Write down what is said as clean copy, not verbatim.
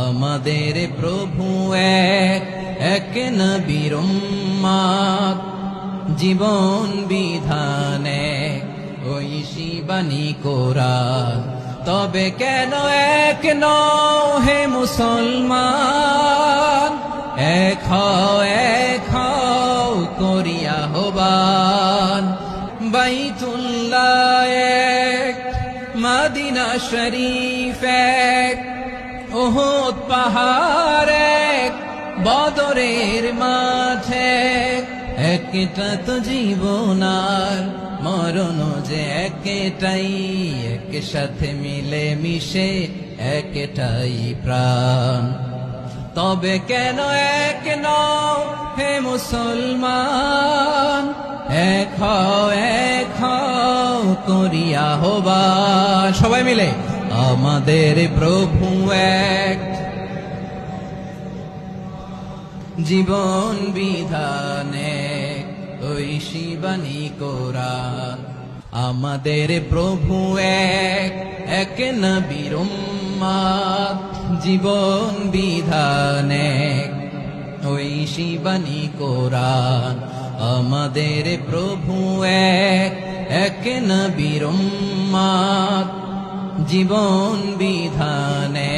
আমাদের প্রভু এক, এক নবীর উম্মত, জীবন বিধানে ওই শিবানী কোরআন। তবে কেন এক নও হে মুসলমান, এক হও করিয়া আহ্বান। বাইতুল্লাহ এক, মদিনা শরীফ এক, উহুদ পাহাড় এক, বদরের মাঠে একটা তো জীবন আর মরণ যে একটাই, একসাথে মিলে মিশে একটাই প্রাণ। তবে কেন এক নও হে মুসলমান, এক হও করিয়া আহ্বান। সবাই মিলে আমাদের প্রভু এক, জীবন বিধানে ওই শিবানী কোরআন। আমাদের প্রভু এক, এক নবীর উম্মত, জীবন বিধানে ওই শিবানী কোরআন। আমাদের প্রভু এক, এক নবীর উম্মত, জীবন বিধানে